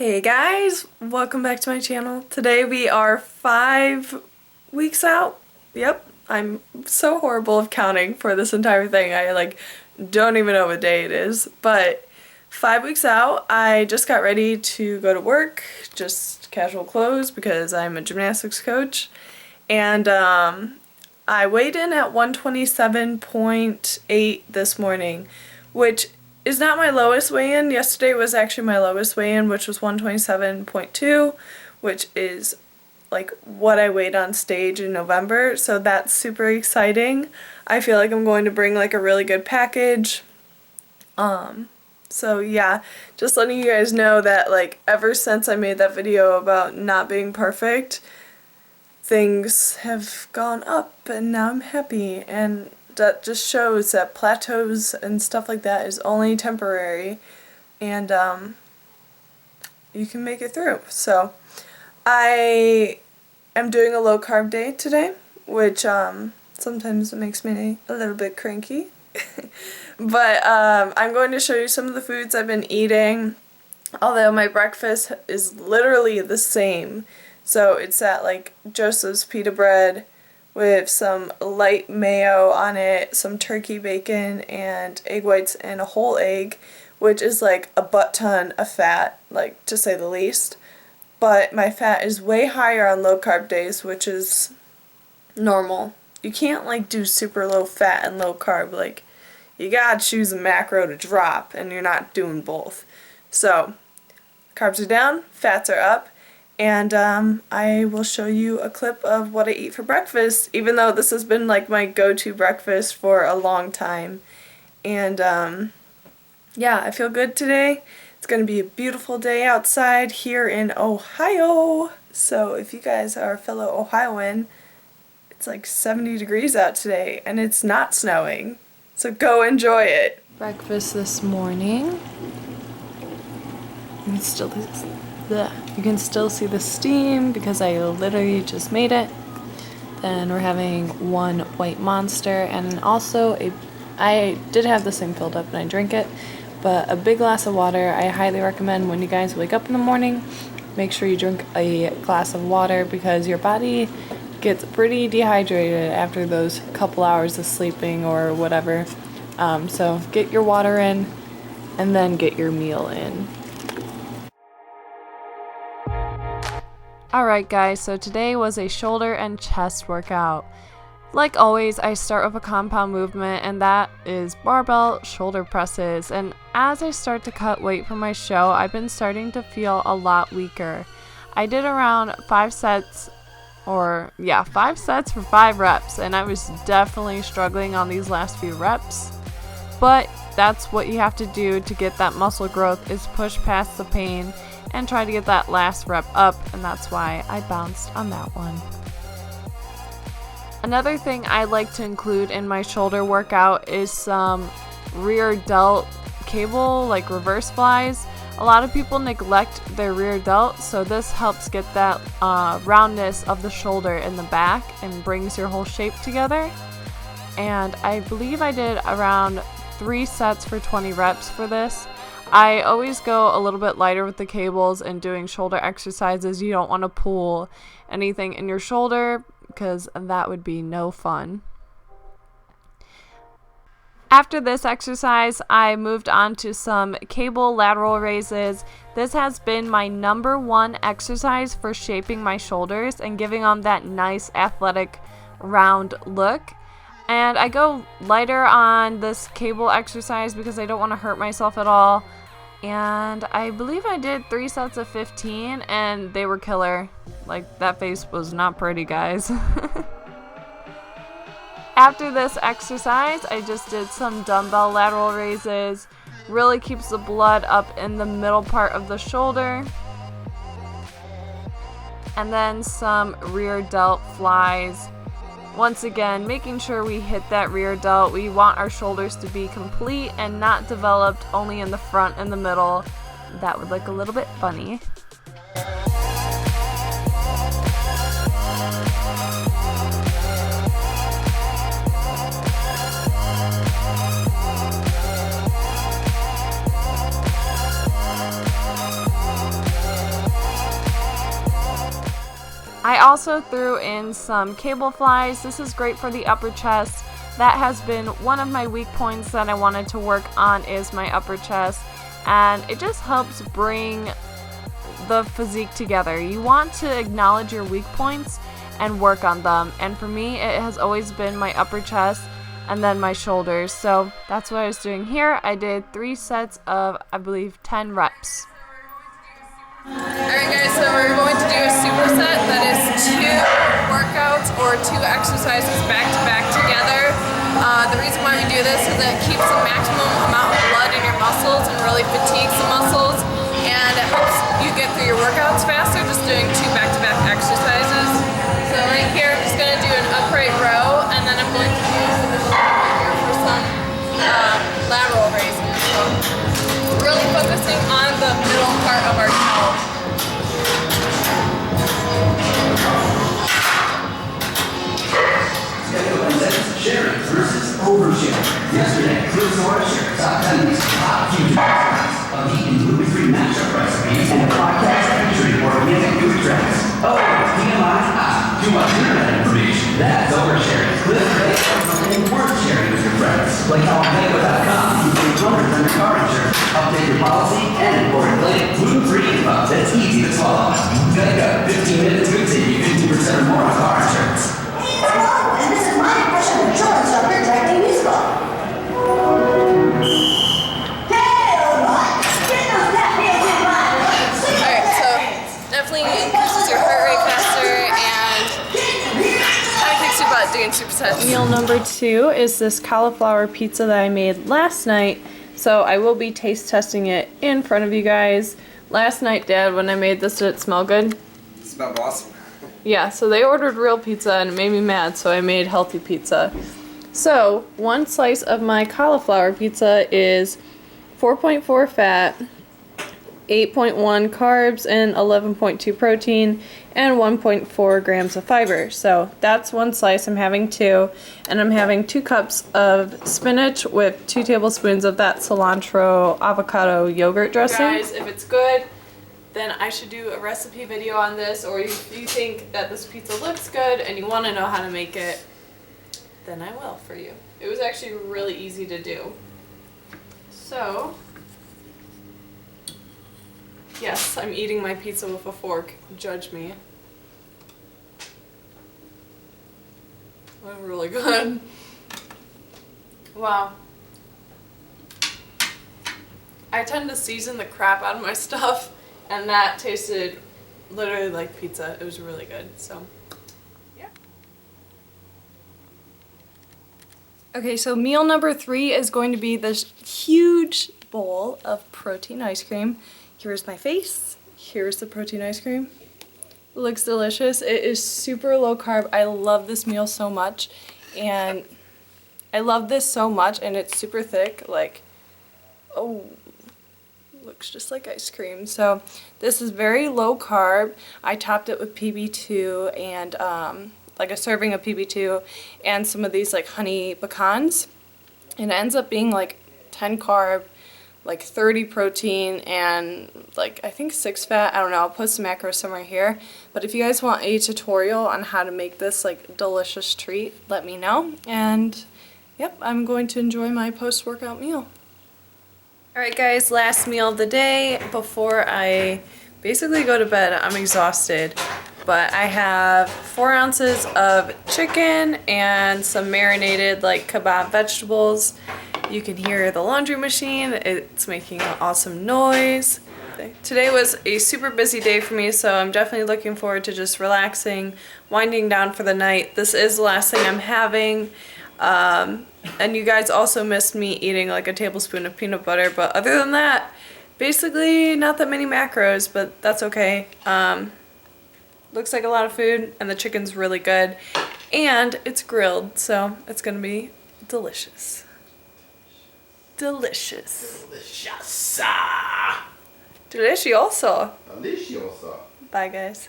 Hey guys, welcome back to my channel. Today we are 5 weeks out. Yep, I'm so horrible of counting for this entire thing. I don't even know what day it is, but 5 weeks out. I just got ready to go to work, just casual clothes because I'm a gymnastics coach, and I weighed in at 127.8 this morning, which is not my lowest weigh-in. Yesterday was actually my lowest weigh-in, which was 127.2, which is like what I weighed on stage in November, so that's super exciting. I feel like I'm going to bring like a really good package. So yeah, just letting you guys know that like ever since I made that video about not being perfect, things have gone up and now I'm happy, and that just shows that plateaus and stuff like that is only temporary, and you can make it through. So I am doing a low carb day today, which sometimes makes me a little bit cranky. But I'm going to show you some of the foods I've been eating, although my breakfast is literally the same. So it's that like Joseph's pita bread with some light mayo on it, some turkey bacon, and egg whites and a whole egg, which is like a butt ton of fat, like to say the least. But my fat is way higher on low carb days, which is normal. You can't like do super low fat and low carb, like you gotta choose a macro to drop and you're not doing both. So carbs are down, fats are up. And I will show you a clip of what I eat for breakfast, even though this has been like my go-to breakfast for a long time. And yeah, I feel good today. It's going to be a beautiful day outside here in Ohio. So if you guys are a fellow Ohioan, it's like 70 degrees out today and it's not snowing. So go enjoy it. Breakfast this morning. You can still see the steam because I literally just made it. Then we're having one white Monster, and also I did have this thing filled up and I drink it, but a big glass of water. I highly recommend when you guys wake up in the morning, make sure you drink a glass of water because your body gets pretty dehydrated after those couple hours of sleeping or whatever. So get your water in and then get your meal in. Alright guys, so today was a shoulder and chest workout. Like always, I start with a compound movement, and that is barbell shoulder presses. And as I start to cut weight for my show, I've been starting to feel a lot weaker. I did around 5 sets for 5 reps, and I was definitely struggling on these last few reps. But that's what you have to do to get that muscle growth, is push past the pain and try to get that last rep up, and that's why I bounced on that one. Another thing I like to include in my shoulder workout is some rear delt cable, like reverse flies. A lot of people neglect their rear delt, so this helps get that roundness of the shoulder in the back and brings your whole shape together. And I believe I did around 3 sets for 20 reps for this. I always go a little bit lighter with the cables and doing shoulder exercises. You don't want to pull anything in your shoulder because that would be no fun. After this exercise, I moved on to some cable lateral raises. This has been my #1 exercise for shaping my shoulders and giving them that nice athletic round look. And I go lighter on this cable exercise because I don't want to hurt myself at all. And I believe I did 3 sets of 15 and they were killer. Like, that face was not pretty, guys. After this exercise, I just did some dumbbell lateral raises. Really keeps the blood up in the middle part of the shoulder. And then some rear delt flies. Once again, making sure we hit that rear delt. We want our shoulders to be complete and not developed only in the front and the middle. That would look a little bit funny. also threw in some cable flies. This is great for the upper chest. That has been one of my weak points that I wanted to work on, is my upper chest, and it just helps bring the physique together. You want to acknowledge your weak points and work on them, and for me it has always been my upper chest and then my shoulders, so that's what I was doing here. I did 3 sets of, I believe, 10 reps. Alright guys, so we're going to do a superset that is 2 workouts or 2 exercises back to back together. The reason why we do this is that it keeps the maximum amount of blood in your muscles and really fatigues the muscles, and it helps you get through your workouts faster just doing 2 back to back exercises. So right here I'm just going to do an upright row, and then I'm going to use the machine right here for some lateral raises. So really focusing on the middle part of our toe. Sharing versus oversharing. Yesterday, Cauliflower shared top 10 top huge of eating gluten-free mashup recipes and a podcast featuring organic food trends. Oh, TMI, too much internet information. That's oversharing. And worth sharing with your friends. Like how on Payable.com, you can runners on your car insurance, update your policy, and importantly, gluten-free info that's easy to swallow. Geico, 15 minutes could save you 50% or more on car insurance. Hello, and this is my impression of George Tucker directing musical. Alright, so definitely increases your heart rate faster and kind of kicks your butt doing supersets. Meal number 2 is this cauliflower pizza that I made last night, so I will be taste testing it in front of you guys. Last night, Dad, when I made this, did it smell good? It smelled awesome. Yeah, so they ordered real pizza and it made me mad, so I made healthy pizza. So, 1 slice of my cauliflower pizza is 4.4 fat, 8.1 carbs, and 11.2 protein, and 1.4 grams of fiber. So, that's 1 slice. I'm having 2, and I'm having 2 cups of spinach with 2 tablespoons of that cilantro avocado yogurt dressing. Guys, if it's good, then I should do a recipe video on this, or if you think that this pizza looks good and you want to know how to make it, then I will for you. It was actually really easy to do. So, yes, I'm eating my pizza with a fork. Judge me. That's really good. Wow. I tend to season the crap out of my stuff, and that tasted literally like pizza. It was really good, so yeah. Okay, so meal number 3 is going to be this huge bowl of protein ice cream. Here's my face. Here's the protein ice cream. It looks delicious. It is super low carb. I love this meal so much, and it's super thick. Like, oh, looks just like ice cream. So this is very low carb. I topped it with PB2 and like a serving of PB2 and some of these like honey pecans, and it ends up being like 10 carb, like 30 protein, and like I think 6 fat. I don't know, I'll put some macros somewhere here, but if you guys want a tutorial on how to make this like delicious treat, let me know. And yep, I'm going to enjoy my post-workout meal. Alright guys, last meal of the day before I basically go to bed. I'm exhausted, but I have 4 ounces of chicken and some marinated like kebab vegetables. You can hear the laundry machine, it's making an awesome noise. Today was a super busy day for me, so I'm definitely looking forward to just relaxing, winding down for the night. This is the last thing I'm having. And you guys also missed me eating like a tablespoon of peanut butter, but other than that, basically not that many macros, but that's okay. Looks like a lot of food, and the chicken's really good, and it's grilled, so it's gonna be delicious. Delicious. Delicious. Delicioso. Delicioso. Bye guys.